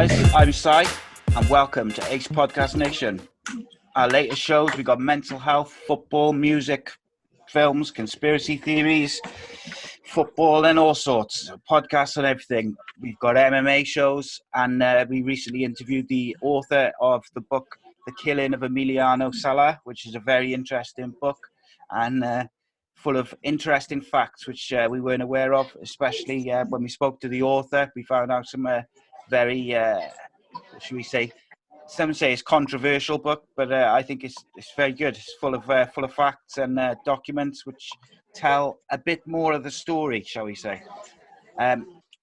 guys, I'm Sai, and welcome to Ace Podcast Nation. Our latest shows, we got mental health, football, music, films, conspiracy theories, football and all sorts, podcasts and everything. We've got MMA shows, and we recently interviewed the author of the book, The Killing of Emiliano Sala, which is a very interesting book, and full of interesting facts which we weren't aware of, especially when we spoke to the author. We found out some very, should we say, some say it's controversial book, but I think it's very good. It's full of facts and documents which tell a bit more of the story, shall we say.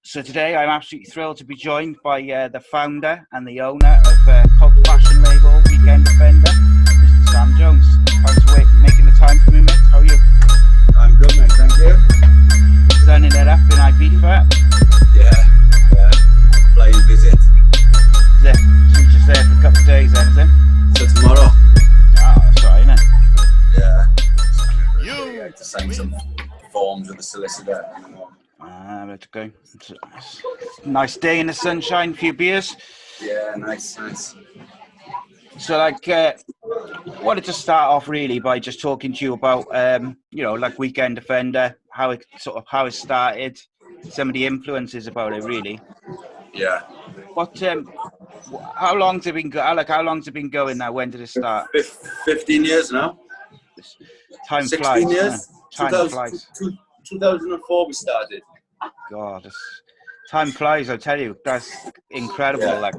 So today I'm absolutely thrilled to be joined by the founder and the owner of cult fashion label Weekend Defender, Mr. Sam Jones. Thanks for making the time for me, mate. How are you? I'm good, mate. Thank you. Sunning it up in Ibiza. Yeah. Flying visit. Is it? So you're just there for a couple of days then, is it? So tomorrow. Oh, that's all right, isn't it? Yeah. You had to sign some forms with the solicitor. Let's go. It's a nice day in the sunshine, a few beers. Yeah, nice. So, wanted to start off really by just talking to you about, like Weekend Defender, how it started, some of the influences about it, really. Yeah. What? How long's it been? How long's it been going now? When did it start? 15 years now. Time 16 flies. years. Time flies. 2004 we started. God, time flies. I tell you, that's incredible. Yeah.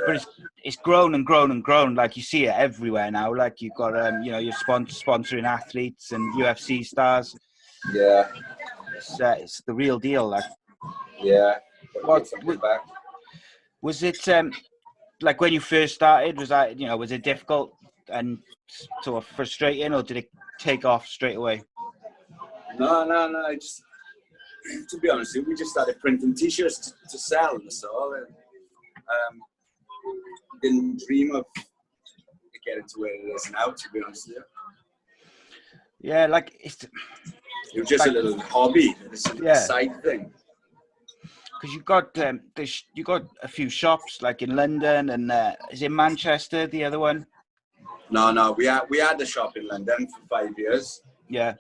But it's grown and grown and grown. Like you see it everywhere now. Like you've got, you're sponsoring athletes and UFC stars. Yeah. It's the real deal. Like, yeah. Was it like when you first started? Was that was it difficult and sort of frustrating, or did it take off straight away? No. To be honest, we just started printing T-shirts to sell. So didn't dream of getting to where it is now. To be honest with you. Yeah, like it was just a little hobby. It's a side thing. Because you got a few shops like in London and is it Manchester the other one? No. We had a shop in London for 5 years. Yeah.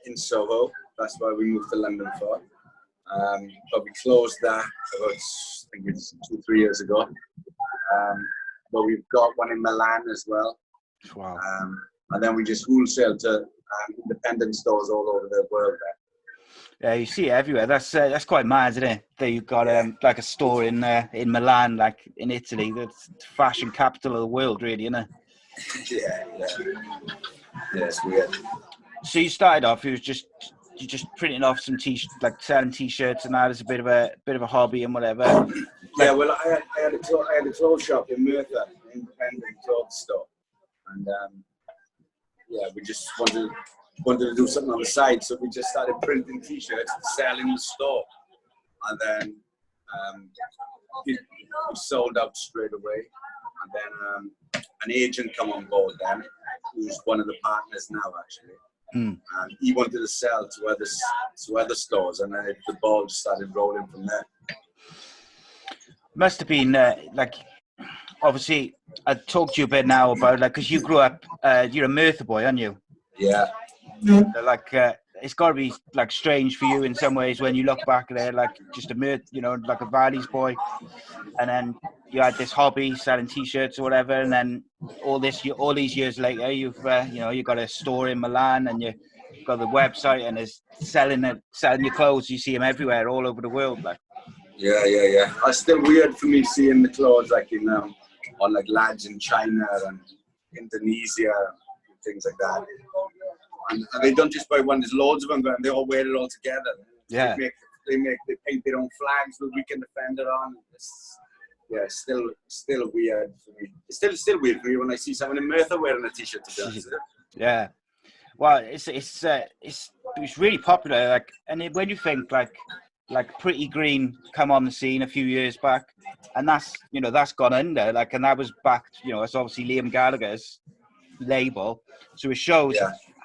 In Soho. That's why we moved to London for. But we closed that about, I think it's 2-3 years ago. But we've got one in Milan as well. Wow. And then we just wholesale to independent stores all over the world there. Yeah, you see it everywhere. That's quite mad, isn't it? That you've got like a store in Milan, like in Italy. That's fashion capital of the world, really, isn't it? Yeah. Yeah, it's weird. So you started off. You just printing off some like selling T-shirts, and that is a bit of a hobby and whatever. Yeah, well, I had a clothes shop in Merthyr, an independent clothes store, and we just wanted to do something on the side, so we just started printing T-shirts and selling in the store, and then we sold out straight away, and then an agent come on board then, who's one of the partners now actually. And he wanted to sell to other stores, and then the ball just started rolling from there. Must have been like, obviously, I talked to you a bit now about because you grew up, you're a Merthyr boy, aren't you? Yeah. So, it's got to be like strange for you in some ways when you look back at it, like just a like a Valley's boy, and then you had this hobby selling T-shirts or whatever, and then all these years later, you've you got a store in Milan, and you've got the website, and it's selling your clothes. You see them everywhere, all over the world, like. Yeah. It's still weird for me seeing the clothes like on like lads in China and Indonesia and things like that. And they don't just buy one; there's loads of them, and they all wear it all together. Yeah. They paint their own flags with Weekend Defender on. It's still weird for me. It's still weird for me when I see someone in Merthyr wearing a T-shirt. To be honest. Yeah. Well, it's really popular. Like, and when you think like Pretty Green come on the scene a few years back, and that's gone under. Like, and that was back. It's obviously Liam Gallagher's label, so it shows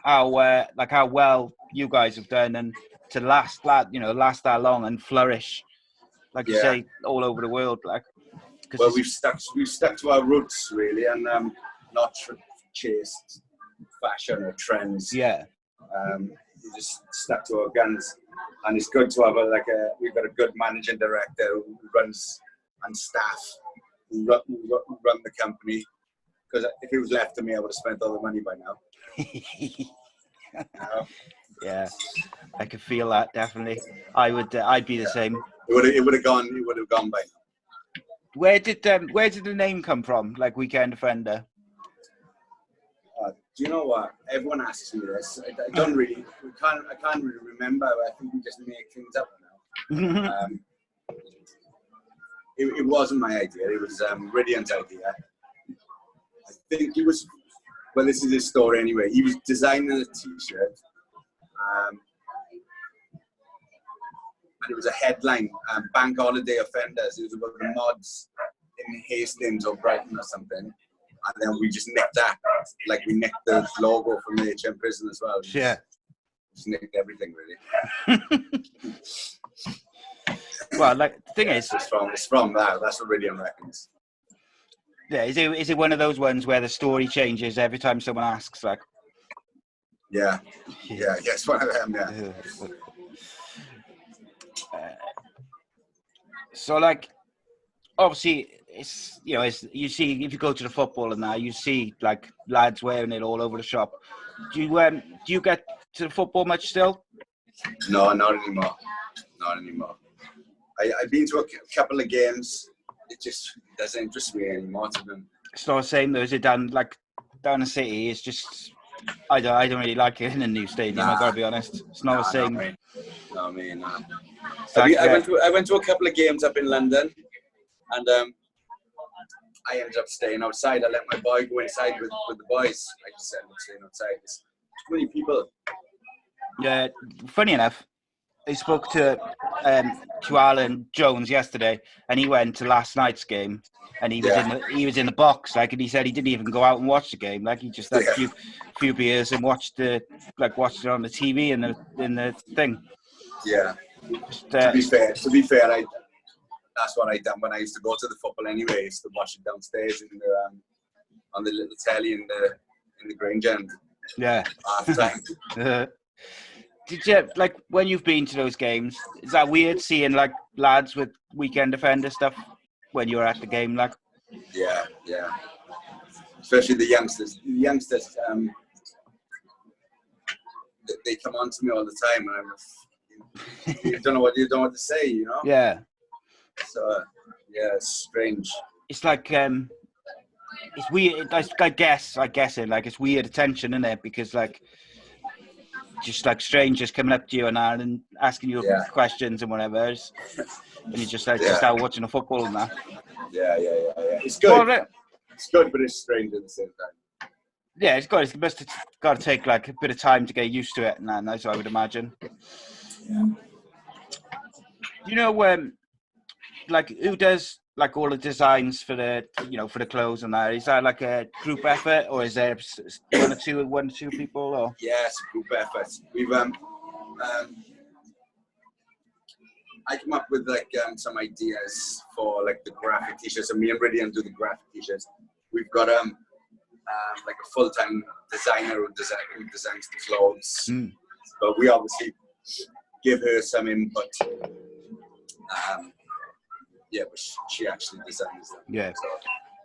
how well you guys have done, and to last that long and flourish, like you say, all over the world. Like, Well, we've stuck to our roots really, and not chased fashion or trends. Yeah. We just stuck to our guns, and it's good to have we've got a good managing director who runs, and staff who run the company. Because if it was left to me, I would have spent all the money by now. Yeah, I could feel that definitely. I'd be the same. It would have gone by now. Where did the name come from? Like Weekend Offender. Do you know what? Everyone asks me this. I can't really remember. I think we just make things up now. It wasn't my idea. It was Ridian's idea. I think he was. Well, this is his story anyway. He was designing a T-shirt, and it was a headline: "Bank Holiday Offenders." It was about the mods in Hastings or Brighton or something. And then we just nicked that, like we nicked the logo from the HM prison as well. Yeah. Just nicked everything really. Well, like the thing is, it's from that. That's what Ridian reckons. Yeah, is it one of those ones where the story changes every time someone asks? Like, yeah, it's one of them. Yeah. So, like, obviously, it's you see if you go to the football and that, you see like lads wearing it all over the shop. Do you get to the football much still? No, not anymore. I've been to a couple of games. It just doesn't interest me anymore. It's not the same though, is it? Down the city, it's just I don't really like it in a new stadium. Nah. I gotta be honest. It's not the same. No, man. I went to a couple of games up in London, and I ended up staying outside. I let my boy go inside with the boys. I just ended up staying outside. There's too many people. Yeah, funny enough, I spoke to Alan Jones yesterday, and he went to last night's game, and he was in the box, like, and he said he didn't even go out and watch the game, like he just had a few beers and watched it on the TV in the thing. Yeah. Just, to be fair, that's what I done when I used to go to the football anyway. I used to watch it downstairs on the little telly in the Grange end. Yeah. Half time. Did you, like, when you've been to those games, is that weird seeing like lads with Weekend Offender stuff when you're at the game, like? Yeah. Especially the youngsters. They come on to me all the time, and you don't know what to say, you know? Yeah. So it's strange. It's like it's weird. I guess it's weird attention, isn't it? Because like, just like strangers coming up to you and asking you questions and whatever, and you're just out watching the football and that. Yeah. It's good. It's good, but it's strange at the same time. Yeah, it's good. It must have got to take like a bit of time to get used to it, and that's what I would imagine. Yeah. You know, like who does like all the designs for the clothes and that? Is that like a group effort, or is there one or two people? Or yeah, it's a group effort. We've I come up with like some ideas for like the graphic t-shirts, and me and Ridian do the graphic t-shirts. We've got like a full-time designer who designs the clothes, but we obviously give her some input. But she actually designs them. Yeah, so,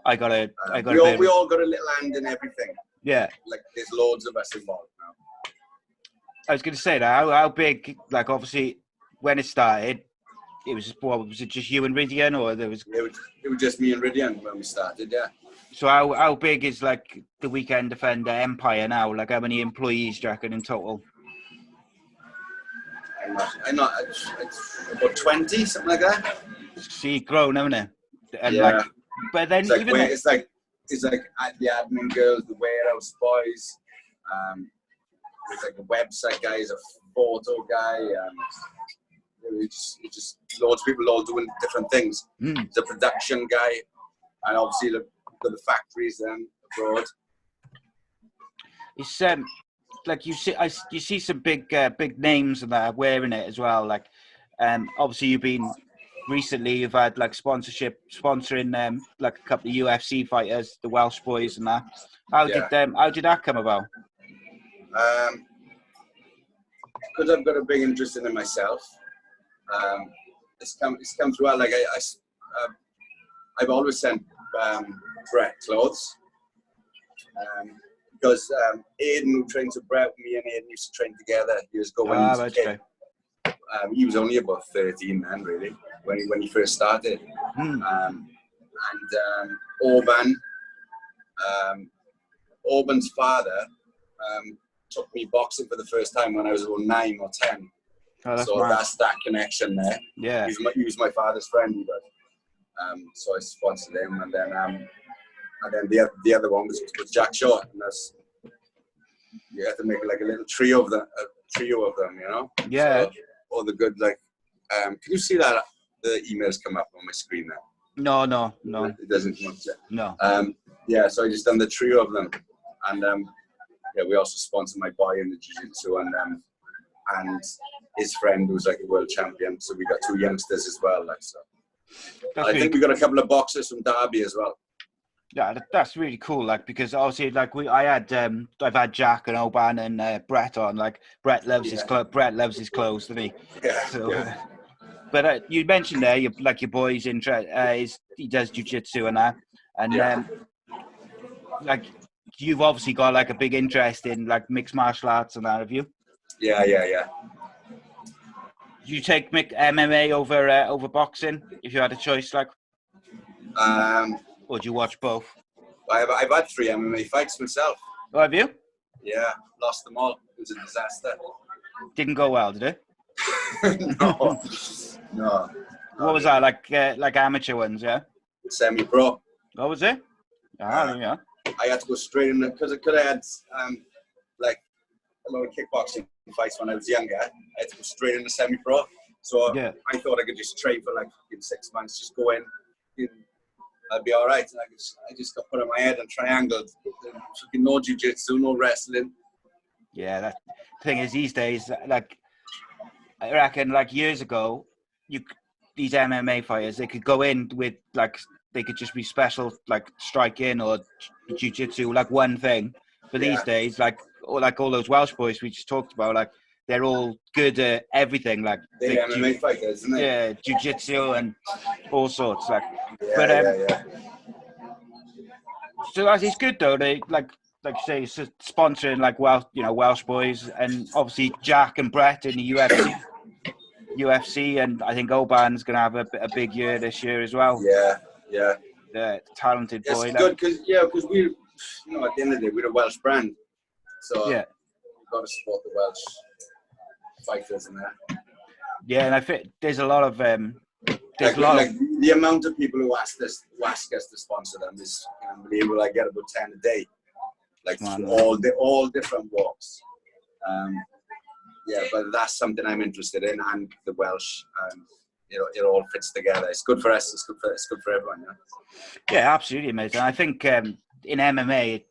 we all got a little hand in everything. Yeah, like there's loads of us involved now. I was going to say that how big, like obviously when it started, was it just you and Ridian, or there was? It was just me and Ridian when we started. Yeah. So how big is like the Weekend Defender empire now? Like how many employees do you reckon in total? I'm not about 20, something like that. So you've grown, haven't it? And yeah. Like, but then it's like the admin girls, the warehouse boys. There's like a website guy, there's a photo guy. It's just loads of people all doing different things. The production guy, and obviously the factories abroad. It's like you see some big names and that wearing it as well. Like, obviously you've been recently you've had like sponsoring like a couple of UFC fighters, the Welsh boys and that. How did that come about? Because I've got a big interest in it myself. It's come through. Like I've always sent Brett clothes. Because Aidan, who trains with Brett, me and Aidan used to train together years ago when he was a kid. He was only about 13 then, really, when he first started. Orban's father took me boxing for the first time when I was about 9 or 10. That's that connection there. Yeah. He was my father's friend, he was. So I sponsored him, and then the other one was Jack Short, and you have to make like a little trio of them, you know. Yeah. So, all the good can you see that the emails come up on my screen now? No. It doesn't come up yet. No. So I just done the trio of them, and we also sponsored my boy in the jiu-jitsu, and his friend who's like a world champion. So we got 2 youngsters as well, like so. I think we got a couple of boxers from Derby as well. Yeah, that's really cool. Like, because obviously, like I've had Jack and Oban and Brett on. Like, Brett loves his Brett loves his clothes, doesn't he? Yeah. So, yeah. But you mentioned there, your boy's interest. He does jiu-jitsu and that, and like you've obviously got like a big interest in like mixed martial arts and that, have you? Yeah. Do you take MMA over boxing if you had a choice, like? Or do you watch both? I've had 3 MMA fights myself. Oh, have you? Yeah, lost them all. It was a disaster. Didn't go well, did it? No. What was that, like amateur ones, yeah? Semi-pro. What was it? Yeah. I had to go straight in because I had like a lot of kickboxing fights when I was younger. I had to go straight into semi-pro. So I thought I could just train for like 6 months, just go in, I'd be all right. And I just got put on my head and triangled. No jiu-jitsu, no wrestling. Yeah, that thing is these days, like I reckon, like years ago, these MMA fighters, they could go in with like they could just be special, like striking or jiu-jitsu, like one thing. But these days, like all those Welsh boys we just talked about, like they're all good at everything. Like they're MMA fighters, isn't they? Yeah, jiu-jitsu and all sorts. Like, yeah. So it's good though. They like you say, sponsoring like Welsh boys, and obviously Jack and Brett in the UFC, and I think Oban's gonna have a big year this year as well. Yeah. Talented boy. It's good because we, at the end of the day, we're a Welsh brand, so we've got to support the Welsh fighters in there. Yeah, and I think there's a lot of the amount of people who ask us to sponsor them is unbelievable. I get about 10 a day, like all different walks. But that's something I'm interested in, and the Welsh, it all fits together. It's good for us. It's good for everyone. Yeah, absolutely, mate. And I think in MMA,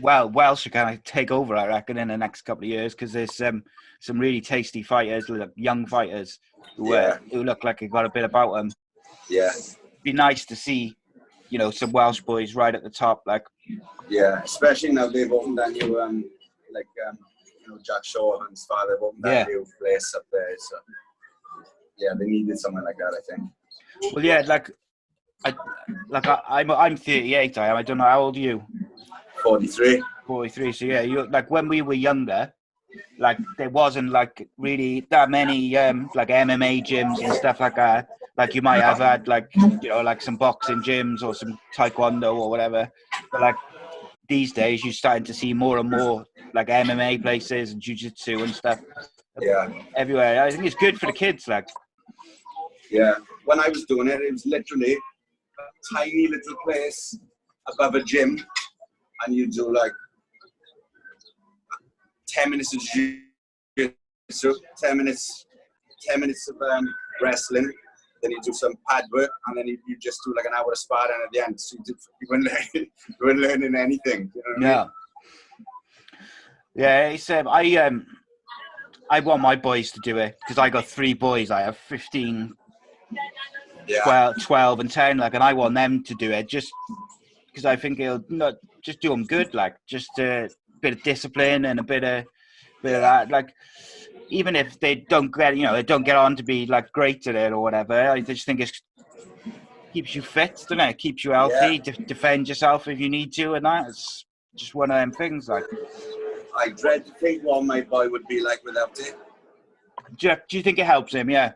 Welsh are going to take over, I reckon, in the next couple of years, because there's some really tasty fighters, young fighters who look like they've got a bit about them. Yeah. It'd be nice to see, some Welsh boys right at the top, like. Yeah, especially now they've opened that new, Jack Shaw and his father have opened that new place up there. So, they needed something like that, I think. Well, yeah, I'm 38. I don't know, how old are you? 43. 43. So you like when we were younger, like there wasn't like really that many like MMA gyms and stuff like that. Like you might have had like like some boxing gyms or some taekwondo or whatever. But like these days, you're starting to see more and more like MMA places and jiu-jitsu and stuff. Everywhere. I think it's good for the kids, like. Yeah. When I was doing it, it was literally a tiny little place above a gym, and you do like 10 minutes of jiu-jitsu, 10 minix of wrestling, then you do some pad work, and then you just do like an hour of sparring at the end. So you weren't learning anything. You know what I mean? Yeah, it's I want my boys to do it because I got 3 boys. I have 15 Yeah. 12 and 10, like, and I want them to do it just because I think it'll not just do them good, like, just a bit of discipline and a bit of that, like, even if they don't get, they don't get on to be like great at it or whatever, I just think it keeps you fit, doesn't it? It keeps you healthy, defend yourself if you need to, and that's just one of them things. Like, I dread to think what my boy would be like without it. Do you think it helps him? Yeah,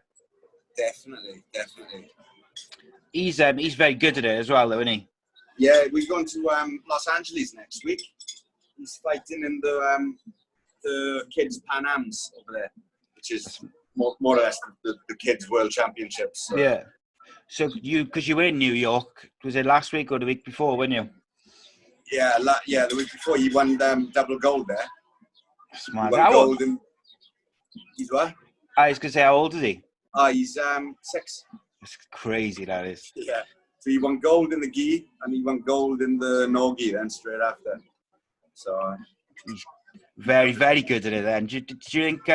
Definitely. he's very good at it as well, though, isn't he? Yeah, we're going to Los Angeles next week. He's fighting in the kids Pan Ams over there, which is more or less the kids World Championships. So. Yeah. So because you were in New York, was it last week or the week before, weren't you? Yeah, the week before he won double gold there. Smart. He won gold in. He's what? I was going to say, how old is he? He's 6. It's crazy, that is. Yeah. So he won gold in the gi and he won gold in the no gi then straight after. So he's very, very good at it then. Do you think,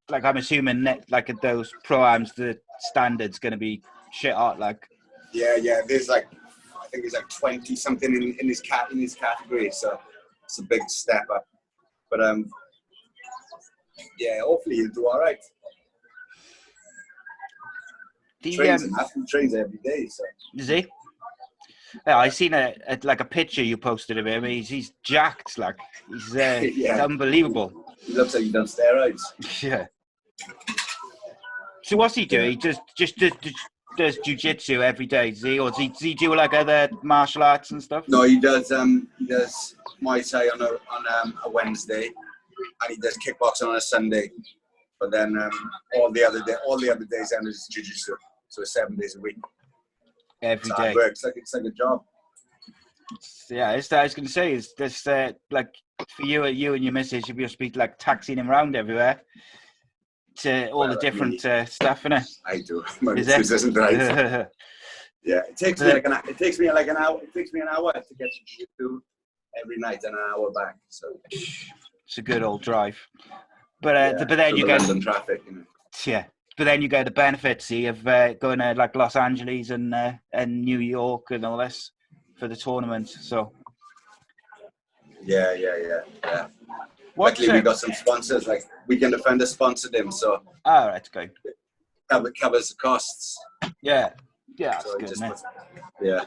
like, I'm assuming like at those pro-ams, the standard's going to be shit hot, like? Yeah. There's I think he's like 20 something in his category. So it's a big step up. But yeah, hopefully he'll do all right. He trains every day. So. Is he? Yeah, I seen a picture you posted of him. He's jacked, like he's he's unbelievable. He looks like he's done steroids. Yeah. So what's he do? He just does jiu-jitsu every day, does he? Or does he do like other martial arts and stuff? No, he does Muay Thai on a Wednesday, and he does kickboxing on a Sunday. But then all the other days then is jiu-jitsu. So it's 7 days a week. Every day. It works it's like a job. Yeah, I was going to say, is this like for you and your missus, you must be like taxiing him around everywhere to all the different stuff, innit? I do. My missus doesn't drive. Yeah, it takes me an hour. It takes me an hour to get to jiu-jitsu every night and an hour back. So it's a good old drive. But then you get London traffic, Yeah. But then you get the benefits, of going to like Los Angeles and New York and all this for the tournament. So yeah. Luckily, we got some sponsors. Like Weekend Defender sponsored him, so all right, okay. It covers the costs. Yeah, that's so good. We've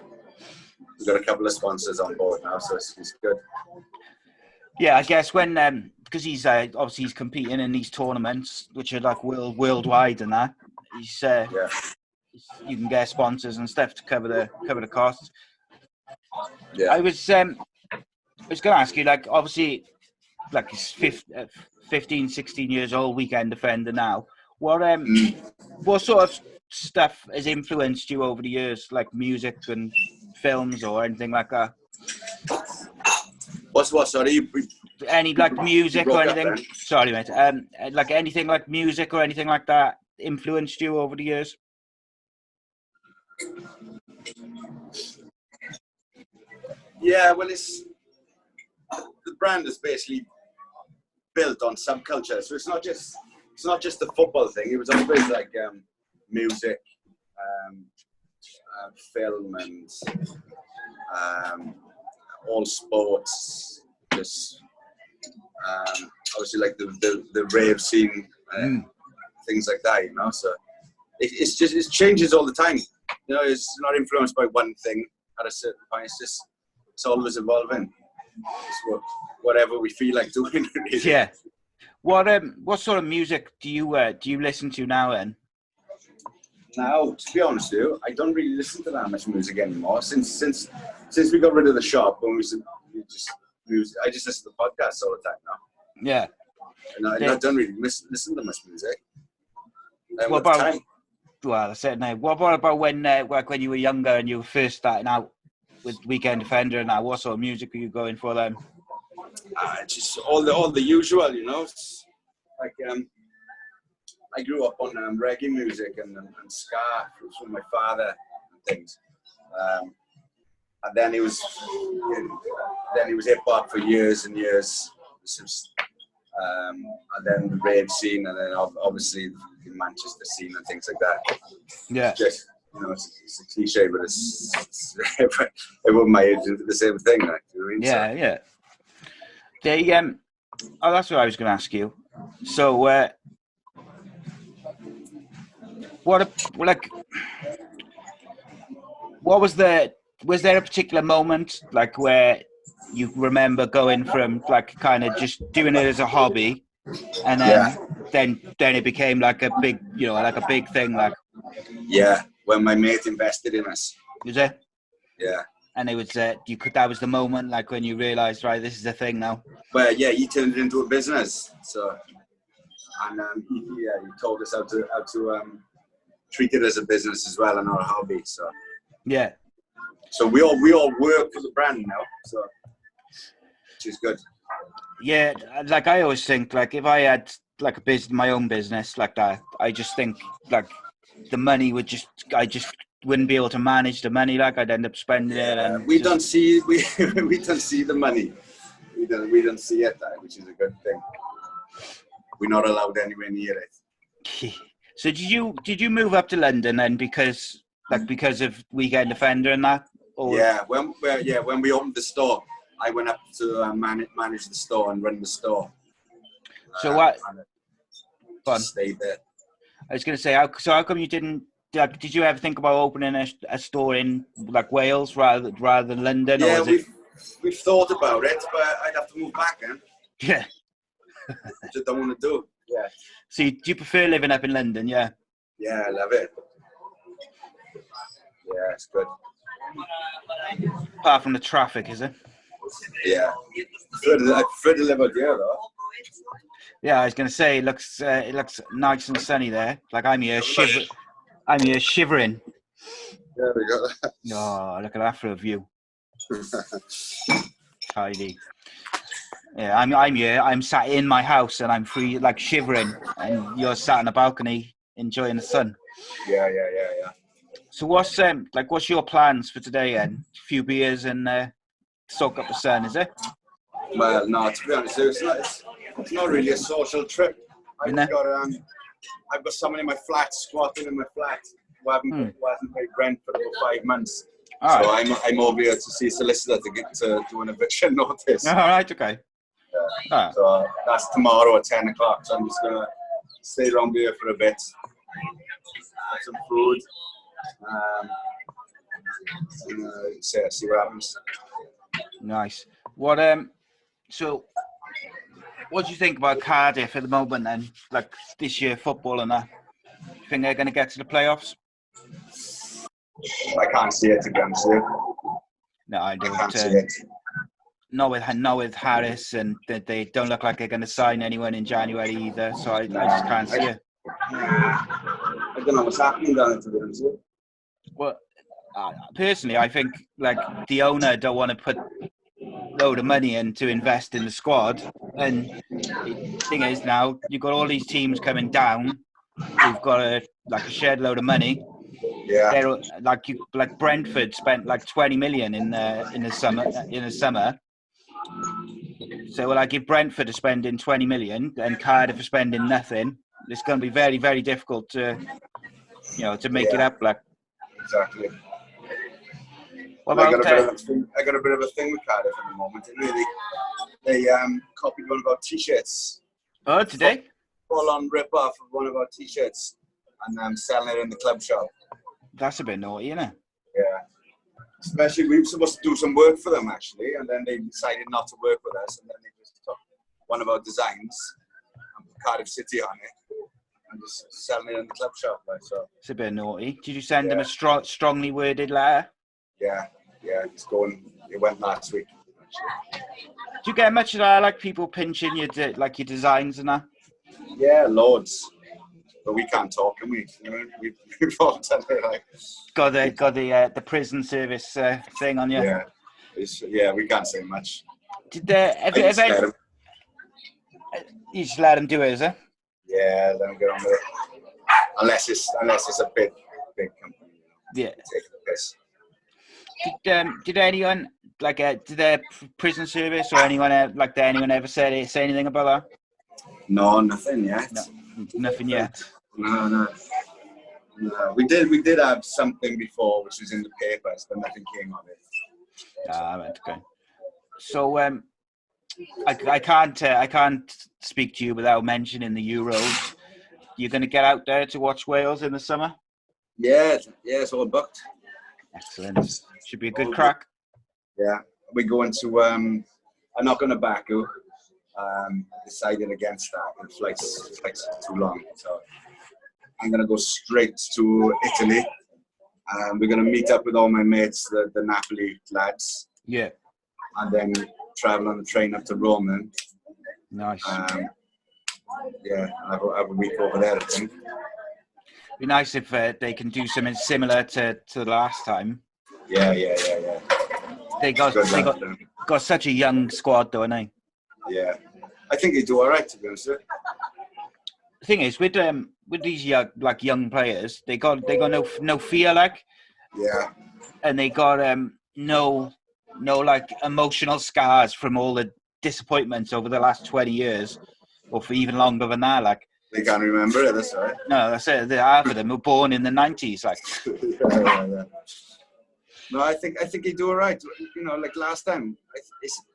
got a couple of sponsors on board now, so it's good. Yeah, I guess when because he's obviously he's competing in these tournaments, which are like worldwide and that. You can get sponsors and stuff to cover the costs. Yeah. I was going to ask you, like, obviously, like he's 15, 16 years old, Weekend Defender now. What sort of stuff has influenced you over the years, like music and films or anything like that? What's what? Sorry. Any like music or anything? Sorry, mate. Like anything like music or anything like that influenced you over the years? Yeah, well, the brand is basically built on subculture, so it's not just the football thing. It was always like music, film, and all sports. Just obviously like the rave scene, things like that. So it changes all the time. It's not influenced by one thing at a certain point. It's always evolving. It's whatever we feel like doing. Really. Yeah. What sort of music do you listen to now then? Now, to be honest with you, I don't really listen to that much music anymore. Since we got rid of the shop, when I just listen to podcasts all the time now. Yeah. And I don't really listen to much music. What about? Well, I said no. What about when you were younger and you were first starting out with Weekend Defender and that? What sort of music were you going for then? Just all the usual, It's like I grew up on reggae music and ska from my father and things. And then he was hip hop for years and years. And then the rave scene, and then obviously fucking Manchester scene and things like that. Yeah. It's just, it's a cliche, but it's everyone my age into the same thing. Like, you know what I mean? Yeah, So, yeah. They oh, that's what I was going to ask you. So, what was there a particular moment like where you remember going from like kind of just doing it as a hobby, and then it became like a big, like a big thing, like? Yeah, when my mate invested in us. Was it? Yeah. And it was that was the moment, like when you realised, right, this is the thing now. Well, yeah, he turned it into a business. So, and he told us how to treat it as a business as well and not a hobby. So yeah. So we all work for the brand now. So which is good. Yeah, like I always think, like if I had like my own business like that, I just think like the money I just wouldn't be able to manage the money. Like I'd end up spending it, and we don't see the money. We don't see it, which is a good thing. We're not allowed anywhere near it. So did you move up to London then because of Weekend Offender and that? Or? Yeah, when we opened the store, I went up to manage the store and run the store. So what? Stayed there. I was going to say, how come you didn't? Like, did you ever think about opening a store in like Wales rather than London? Yeah, or we've thought about it, but I'd have to move back then. Yeah. Which I don't want to do. Yeah. So do you prefer living up in London? Yeah. Yeah, I love it. Yeah, it's good. Apart from the traffic, is it? Yeah. I prefer to live out here, though. Yeah, I was going to say it looks nice and sunny there. Like I'm here shivering. Yeah, we got that. Oh, look at that for a view. Tidy. Yeah, I'm here. I'm sat in my house and I'm free, like shivering, and you're sat on a balcony enjoying the sun. Yeah. So what's your plans for today then? A few beers and soak up the sun, is it? Well, no, to be honest, it's not really a social trip. I've got someone in my flat, squatting in my flat, who hasn't paid rent for over 5 months. All so right. I'm over here to see a solicitor to get to do an eviction notice. All right, okay. Yeah. So that's tomorrow at 10 o'clock. So I'm just gonna stay around here for a bit, have some food, see what happens. Nice. So what do you think about Cardiff at the moment then? Like this year football and that? You think they're going to get to the playoffs? I can't see it, to be honest with you. No, I don't. I can't see it. Not with Harris, and they don't look like they're going to sign anyone in January either. So I just can't see it. I don't know what's happening down there, to be honest with you. Well, personally, I think like the owner don't want to put load of money in to invest in the squad, and the thing is now you've got all these teams coming down who've got a shed load of money. Yeah. They're like Brentford spent like 20 million in the summer. So like if Brentford are spending 20 million and Cardiff are spending nothing, it's going to be very, very difficult to make it up. Like exactly. What about I got a bit of a thing with Cardiff at the moment. They copied one of our t-shirts. Oh, today? Full on rip off of one of our t-shirts and selling it in the club shop. That's a bit naughty, isn't it? Yeah. Especially, we were supposed to do some work for them, actually, and then they decided not to work with us, and then they just took one of our designs and put Cardiff City on it and just selling it in the club shop. So. It's a bit naughty. Did you send them a strongly worded letter? Yeah, it's going. It went last week, actually. Do you get much of that, like people pinching your designs and that? Yeah, loads. But we can't talk, can we? We've all done it. Like. Got the prison service thing on you. Yeah, we can't say much. Did you just let them do it, is it? Yeah, let them get on with it. Unless it's a big company. Yeah. Taking the piss. Did anyone did their prison service or anyone ever say anything about that? No, nothing yet. No, nothing yet. No. We did have something before, which was in the papers, but nothing came of it. Right, okay. So I can't speak to you without mentioning the Euros. You're going to get out there to watch Wales in the summer? Yeah, it's all booked. Excellent. Should be a good crack. Yeah, we're going to. I'm not going to Baku. Decided against that. The flight's too long, so I'm going to go straight to Italy. We're going to meet up with all my mates, the Napoli lads. Yeah. And then travel on the train up to Rome then. Nice. Yeah, have a week over there, I think. Be nice if they can do something similar to the last time. Yeah. They got such a young squad, though, haven't they? Yeah, I think they do all right, to be honest. The thing is, with these young players, they got no fear, like. Yeah. And they got no like emotional scars from all the disappointments over the last 20 years, or for even longer than that, like. They can't remember it, that's right. No, that's it. Half of them were born in the 90s, like. Yeah. No, I think they do all right. You know, like last time,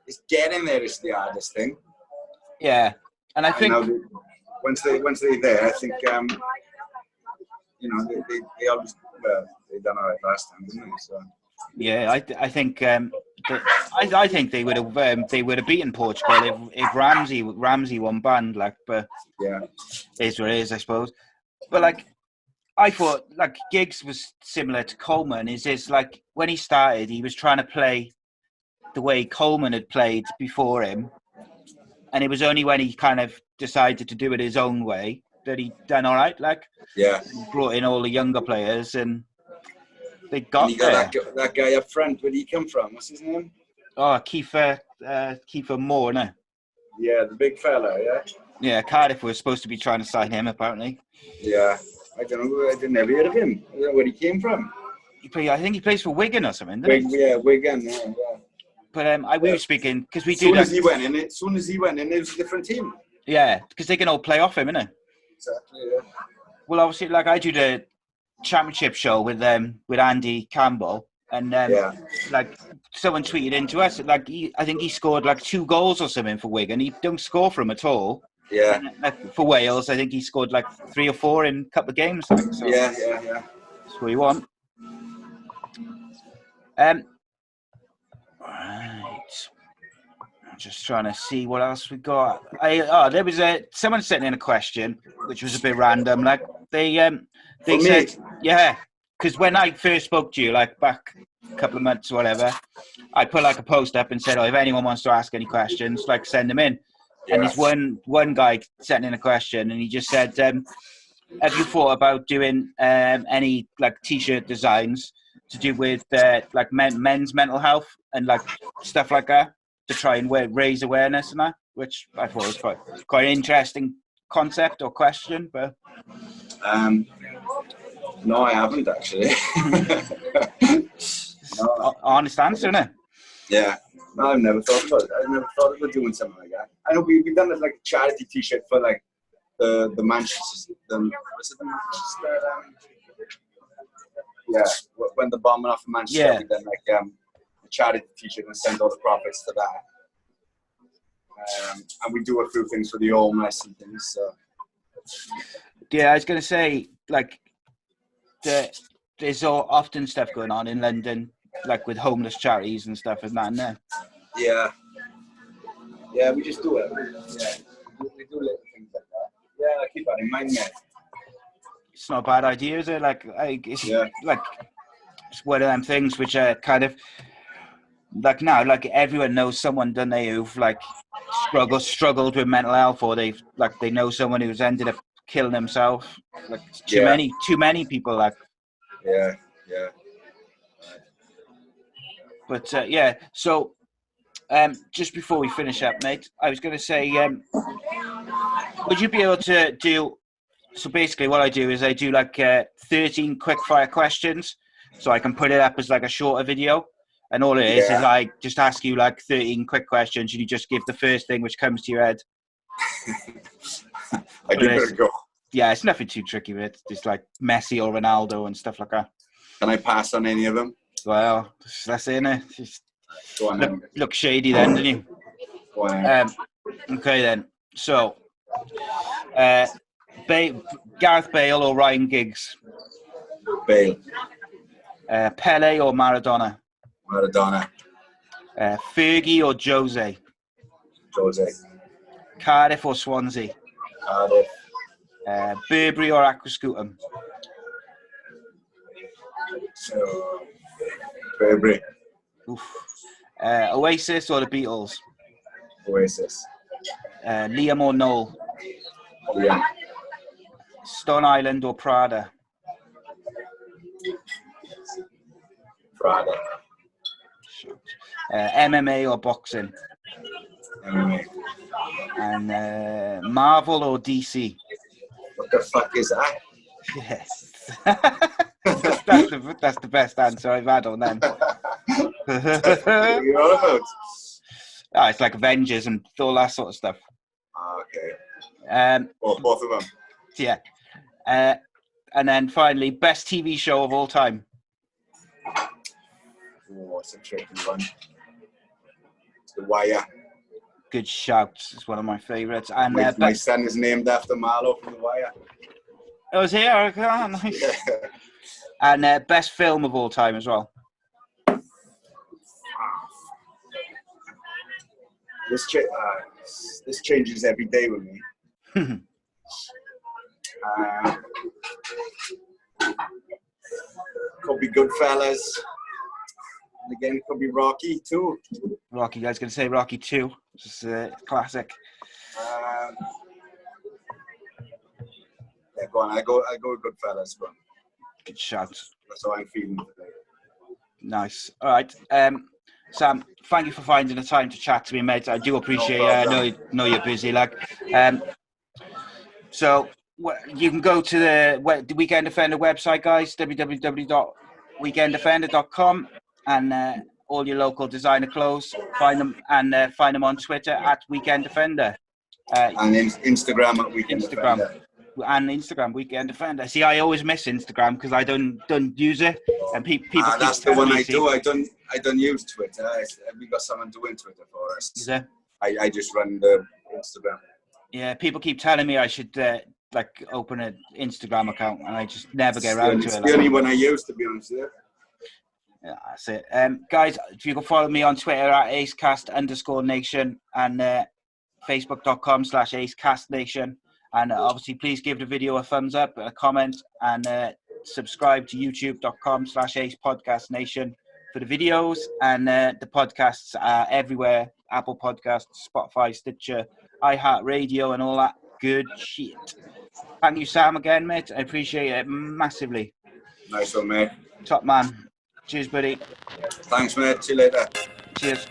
it's getting there is the hardest thing. Yeah, and I think once they're there, I think you know they always they done all right last time, didn't they? So. Yeah, I think I think they would have beaten Portugal if Ramsey won banned, like, but yeah, is what it is, I suppose. But like, I thought like Giggs was similar to Coleman. Is like when he started, he was trying to play the way Coleman had played before him, and it was only when he kind of decided to do it his own way that he done all right. Like, yeah, he brought in all the younger players and. They got, and you got that guy up front. Where did he come from? What's his name? Oh, Kiefer Moore, no? Yeah, the big fella, yeah? Yeah, Cardiff was supposed to be trying to sign him, apparently. Yeah, I don't know. I never heard of him. I don't know where he came from. I think he plays for Wigan or something, doesn't he? Yeah, Wigan, yeah. But we were speaking, because we do that. As soon as he went in, it was a different team. Yeah, because they can all play off him, innit? Exactly, yeah. Well, obviously, like I do the championship show with Andy Campbell, and like someone tweeted into us, like I think he scored like 2 goals or something for Wigan. He don't score for him at all. Yeah. And, like, for Wales, I think he scored like 3 or 4 in a couple of games. Like, so yeah. That's what we want. Right. I'm just trying to see what else we got. There was someone sent in a question, which was a bit random. Like they said, yeah, because when I first spoke to you, like back a couple of months or whatever, I put like a post up and said, if anyone wants to ask any questions, like send them in. Yeah. And this one guy sent in a question, and he just said, have you thought about doing any like t-shirt designs to do with like men's mental health and like stuff like that to try and raise awareness and that, which I thought was quite an interesting concept or question, but. No, I haven't actually. No. Honest answer, isn't it? Yeah. No, I've never thought about it. I've never thought about doing something like that. I know we've done it like a charity T-shirt for like the Manchester. Was it the Manchester? Yeah. When the bombing off of Manchester, we done like a charity T-shirt and send all the profits to that. And we do a few things for the homeless and things. So. Yeah, I was going to say, like, there's often stuff going on in London, like with homeless charities and stuff, isn't that in there? Yeah. Yeah, we just do it. Yeah, we do little things like that. Yeah, I keep that in mind, mate. It's not a bad idea, is it? Like, it's one of them things which are kind of, like now, like everyone knows someone, don't they, who've like struggled with mental health, or they know someone who's ended up killing himself. Like too many people. Like yeah. But so just before we finish up, mate, I was going to say, would you be able to do? So basically, what I do is I do like 13 quickfire questions, so I can put it up as like a shorter video. And all it is I just ask you like 13 quick questions, and you just give the first thing which comes to your head. I give it a go. yeah, it's nothing too tricky with it. It's like Messi or Ronaldo and stuff like that. Can I pass on any of them? Well, that's it, innit? Just Go on then. look shady then, didn't you? Go on then. Okay then. So, Gareth Bale or Ryan Giggs? Bale. Pele or Maradona? Maradona. Fergie or Jose? Jose. Cardiff or Swansea? Cardiff. Burberry or Aquascutum? So, Burberry. Oasis or the Beatles? Oasis. Liam or Noel? Liam. Stone Island or Prada? Prada. MMA or boxing? MMA. And Marvel or DC? What the fuck is that? Yes. that's the best answer I've had on them. What are you all about? It's like Avengers and all that sort of stuff. Okay. Both of them. Yeah. And then finally, best TV show of all time. Oh, it's a tricky one. It's The Wire. Good shout. It's one of my favourites. And my son is named after Marlo from The Wire. I was here. Oh, nice. Yeah. And best film of all time as well. This changes every day with me. Could be Goodfellas. And again, it could be Rocky too. Rocky, you guys gonna say Rocky 2? It's a classic. Yeah, go on. I go with Goodfellas. Go on. Good shout. That's how I'm feeling today. Nice. All right. Sam, thank you for finding the time to chat to me, mate. I do appreciate it. I know you're busy, like. So you can go to the Weekend Defender website, guys, www.weekenddefender.com, and all your local designer clothes. Find them on Twitter at Weekend Defender. And Instagram at Weekend Defender. And Instagram, Weekend Defender. See, I always miss Instagram because I don't use it, and people. That's the one I do. I don't use Twitter. We got someone doing Twitter for us. Is there? I just run the Instagram. Yeah, people keep telling me I should open an Instagram account, and I just never get around to it. It's the only one I use, to be honest with you. Yeah, that's it. Guys, if you can follow me on Twitter at acecast_nation and facebook.com/acecastnation. And obviously, please give the video a thumbs up, a comment, and subscribe to youtube.com/acepodcastnation for the videos. And the podcasts are everywhere: Apple Podcasts, Spotify, Stitcher, iHeartRadio, and all that good shit. Thank you, Sam, again, mate. I appreciate it massively. Nice one, mate. Top man. Cheers, buddy. Thanks, mate. See you later. Cheers.